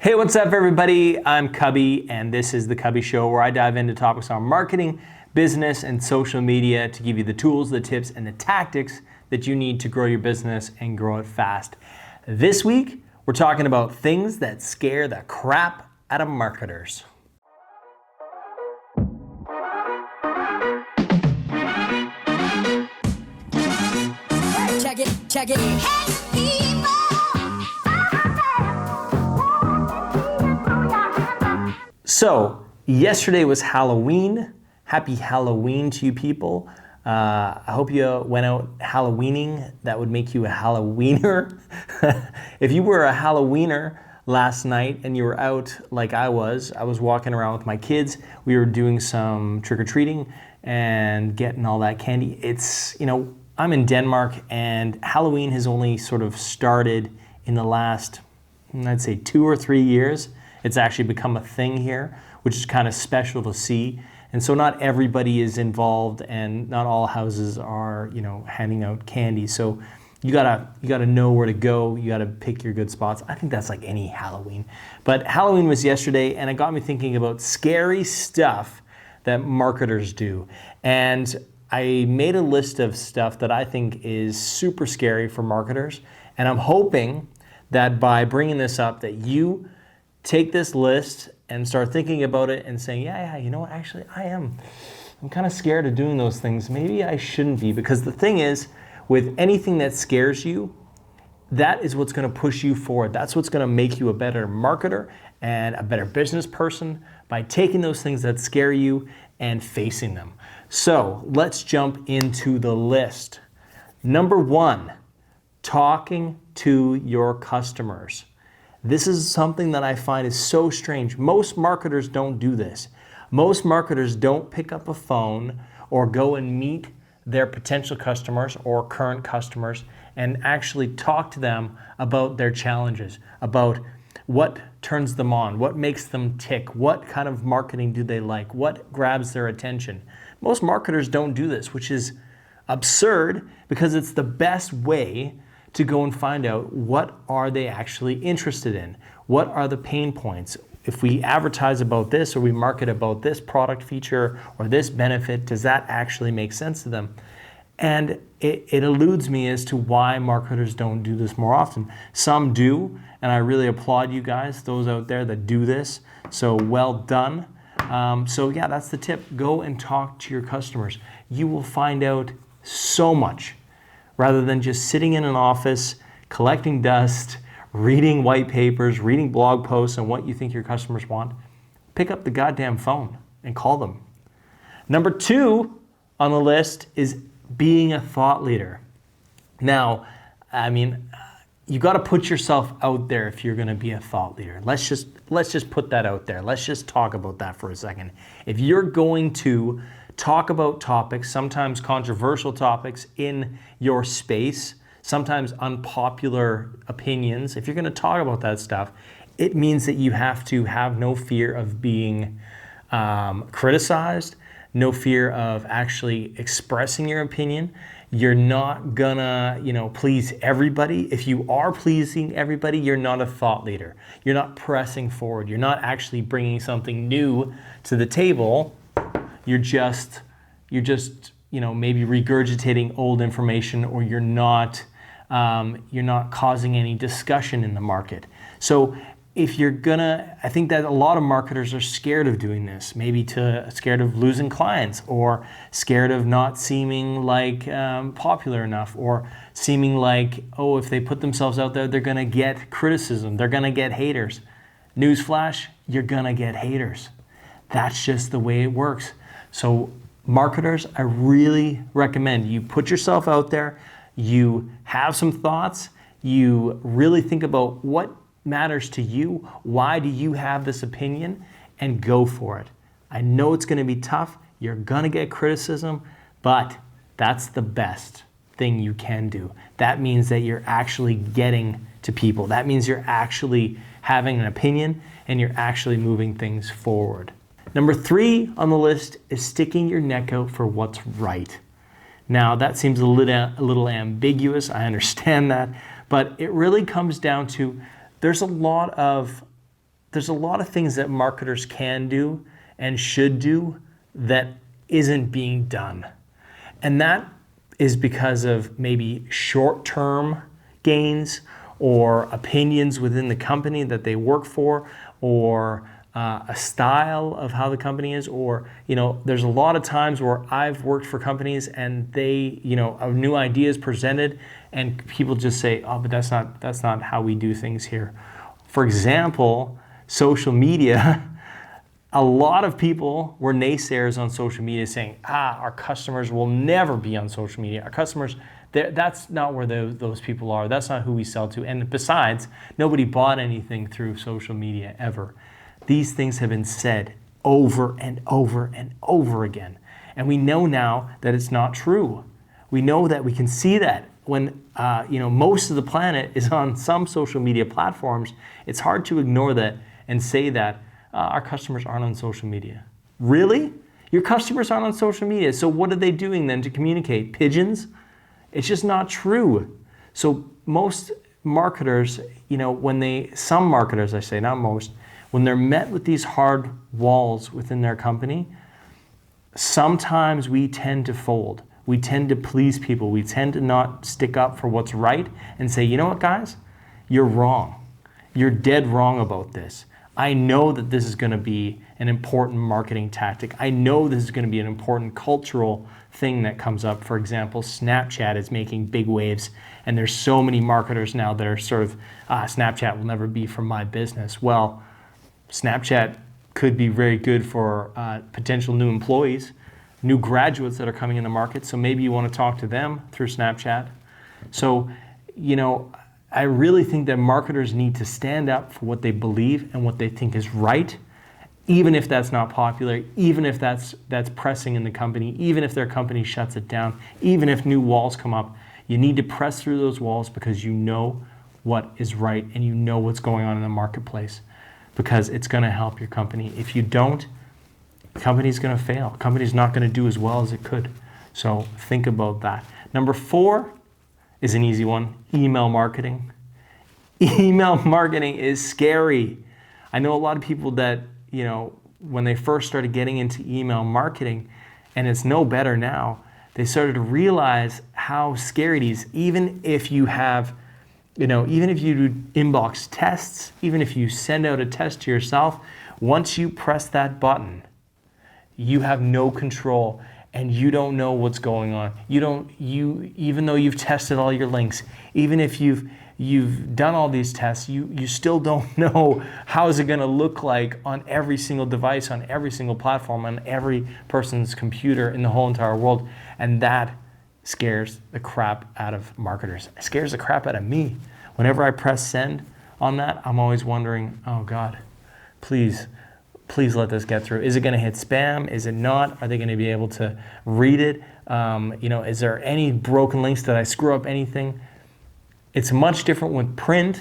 Hey, what's up everybody? I'm Kubby and this is the Kubby Show, where I dive into topics on marketing, business, and social media to give you the tools, the tips, and the tactics that you need to grow your business and grow it fast. This week, we're talking about things that scare the crap out of marketers. Check it. Hey, people. So, yesterday was Halloween. Happy Halloween to you people. I hope you went out Halloweening. That would make you a Halloweener. If you were a Halloweener last night and you were out like I was walking around with my kids. We were doing some trick-or-treating and getting all that candy. I'm in Denmark and Halloween has only sort of started in the last, I'd say 2 or 3 years. It's actually become a thing here, which is kind of special to see. And so not everybody is involved and not all houses are, handing out candy. So you gotta know where to go. You gotta pick your good spots. I think that's like any Halloween. But Halloween was yesterday and it got me thinking about scary stuff that marketers do. And I made a list of stuff that I think is super scary for marketers. And I'm hoping that by bringing this up that you take this list and start thinking about it and saying, yeah, you know what, actually I'm kind of scared of doing those things. Maybe I shouldn't be, because the thing is, with anything that scares you, that is what's gonna push you forward. That's what's gonna make you a better marketer and a better business person, by taking those things that scare you and facing them. So let's jump into the list. Number 1, talking to your customers. This is something that I find is so strange. Most marketers don't do this. Most marketers don't pick up a phone or go and meet their potential customers or current customers and actually talk to them about their challenges, about what turns them on, what makes them tick, what kind of marketing do they like, what grabs their attention. Most marketers don't do this, which is absurd because it's the best way to go and find out what are they actually interested in. What are the pain points? If we advertise about this or we market about this product feature or this benefit, does that actually make sense to them? And it eludes me as to why marketers don't do this more often. Some do, and I really applaud you guys, those out there that do this. So well done. So yeah, that's the tip. Go and talk to your customers. You will find out so much, rather than just sitting in an office, collecting dust, reading white papers, reading blog posts on what you think your customers want. Pick up the goddamn phone and call them. Number 2 on the list is being a thought leader. Now, you got to put yourself out there if you're going to be a thought leader. Let's just put that out there. Let's just talk about that for a second. If you're going to talk about topics, sometimes controversial topics in your space, sometimes unpopular opinions, if you're going to talk about that stuff, it means that you have to have no fear of being criticized, no fear of actually expressing your opinion. You're not gonna, please everybody. If you are pleasing everybody, you're not a thought leader. You're not pressing forward. You're not actually bringing something new to the table. You're just maybe regurgitating old information, or you're not causing any discussion in the market. So if you're I think that a lot of marketers are scared of doing this, maybe scared of losing clients, or scared of not seeming like popular enough, or seeming like, if they put themselves out there, they're gonna get criticism, they're gonna get haters. Newsflash, you're gonna get haters. That's just the way it works. So marketers, I really recommend you put yourself out there, you have some thoughts, you really think about what matters to you, why do you have this opinion, and go for it. I know it's gonna be tough, you're gonna get criticism, but that's the best thing you can do. That means that you're actually getting to people. That means you're actually having an opinion and you're actually moving things forward. Number 3 on the list is sticking your neck out for what's right. Now that seems a little ambiguous, I understand that, but it really comes down to there's a lot of there's a lot of things that marketers can do and should do that isn't being done. And that is because of maybe short-term gains or opinions within the company that they work for, or a style of how the company is, or, there's a lot of times where I've worked for companies and they, a new idea is presented and people just say, oh, but that's not how we do things here. For example, social media, a lot of people were naysayers on social media saying, our customers will never be on social media. Our customers, that's not where those people are. That's not who we sell to. And besides, nobody bought anything through social media ever. These things have been said over and over and over again. And we know now that it's not true. We know that we can see that when most of the planet is on some social media platforms. It's hard to ignore that and say that our customers aren't on social media. Really? Your customers aren't on social media. So what are they doing then to communicate? Pigeons? It's just not true. So most marketers, some marketers, I say, not most, when they're met with these hard walls within their company, sometimes we tend to fold. We tend to please people. We tend to not stick up for what's right and say, you know what, guys? You're wrong. You're dead wrong about this. I know that this is going to be an important marketing tactic. I know this is going to be an important cultural thing that comes up. For example, Snapchat is making big waves, and there's so many marketers now that are sort of, Snapchat will never be for my business. Well, Snapchat could be very good for potential new employees, new graduates that are coming in the market. So maybe you want to talk to them through Snapchat. So, I really think that marketers need to stand up for what they believe and what they think is right, even if that's not popular, even if that's pressing in the company, even if their company shuts it down, even if new walls come up. You need to press through those walls because you know what is right and you know what's going on in the marketplace, because it's going to help your company. If you don't, the company's going to fail. The company's not going to do as well as it could. So think about that. Number 4 is an easy one: email marketing. Email marketing is scary. I know a lot of people that, when they first started getting into email marketing, and it's no better now, they started to realize how scary it is. Even if you have, even if you do inbox tests, even if you send out a test to yourself, once you press that button, you have no control and you don't know what's going on. Even though you've tested all your links, even if you've done all these tests, you still don't know how is it going to look like on every single device, on every single platform, on every person's computer in the whole entire world. And that scares the crap out of marketers. It scares the crap out of me. Whenever I press send on that, I'm always wondering, oh God, please let this get through. Is it going to hit spam? Is it not? Are they going to be able to read it? Is there any broken links? Did I screw up anything? It's much different with print.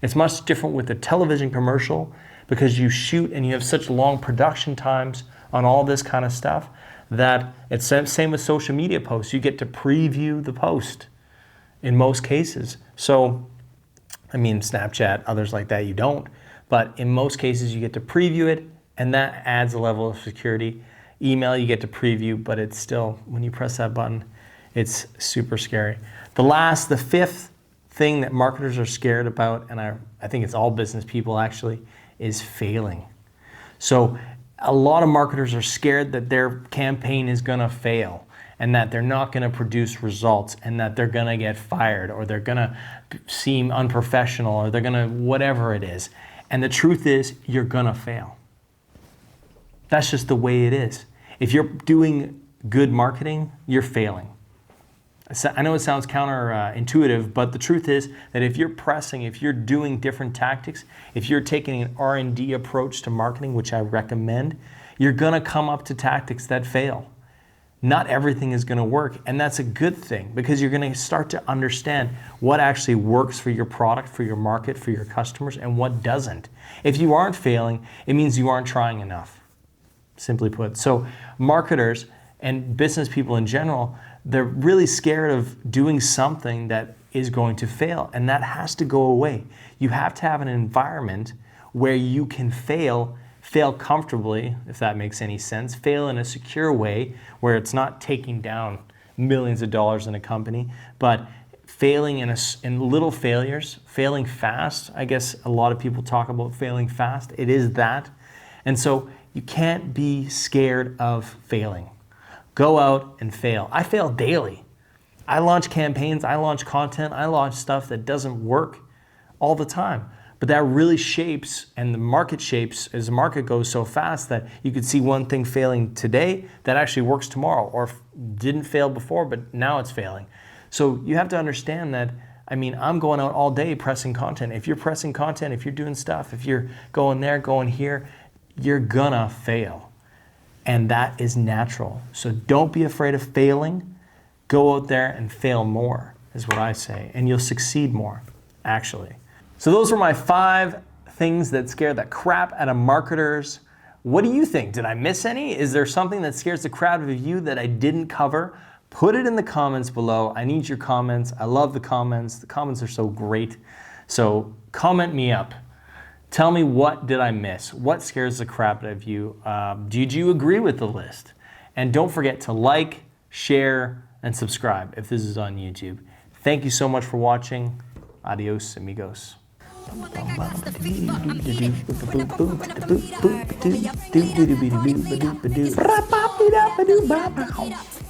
It's much different with the television commercial, because you shoot and you have such long production times on all this kind of stuff that it's the same with social media posts. You get to preview the post in most cases. So, Snapchat, others like that, you don't. But in most cases, you get to preview it, and that adds a level of security. Email, you get to preview, but it's still, when you press that button, it's super scary. The fifth thing that marketers are scared about, and I think it's all business people actually, is failing. So a lot of marketers are scared that their campaign is going to fail, and that they're not going to produce results, and that they're going to get fired, or they're going to seem unprofessional, or they're going to whatever it is. And the truth is, you're going to fail. That's just the way it is. If you're doing good marketing, you're failing. I know it sounds counterintuitive, but the truth is that if you're doing different tactics, if you're taking an R&D approach to marketing, which I recommend, you're going to come up to tactics that fail. Not everything is going to work, and that's a good thing, because you're going to start to understand what actually works for your product, for your market, for your customers, and what doesn't. If you aren't failing, it means you aren't trying enough, simply put. So marketers and business people in general, they're really scared of doing something that is going to fail, and that has to go away. You have to have an environment where you can fail comfortably, if that makes any sense, fail in a secure way where it's not taking down millions of dollars in a company, but failing in little failures, failing fast. I guess a lot of people talk about failing fast. It is that. And so you can't be scared of failing. Go out and fail. I fail daily. I launch campaigns, I launch content, I launch stuff that doesn't work all the time. But that really shapes, and the market shapes as the market goes so fast that you could see one thing failing today that actually works tomorrow, or didn't fail before, but now it's failing. So you have to understand that, I mean, I'm going out all day pressing content. If you're pressing content, if you're doing stuff, if you're going there, going here, you're gonna fail. And that is natural. So don't be afraid of failing. Go out there and fail more, is what I say. And you'll succeed more, actually. So those were my 5 things that scare the crap out of marketers. What do you think? Did I miss any? Is there something that scares the crap out of you that I didn't cover? Put it in the comments below. I need your comments. I love the comments. The comments are so great. So comment me up. Tell me, what did I miss? What scares the crap out of you? Did you agree with the list? And don't forget to like, share, and subscribe if this is on YouTube. Thank you so much for watching. Adios, amigos. One thing I got the fever. I'm heated. When I put the beat up.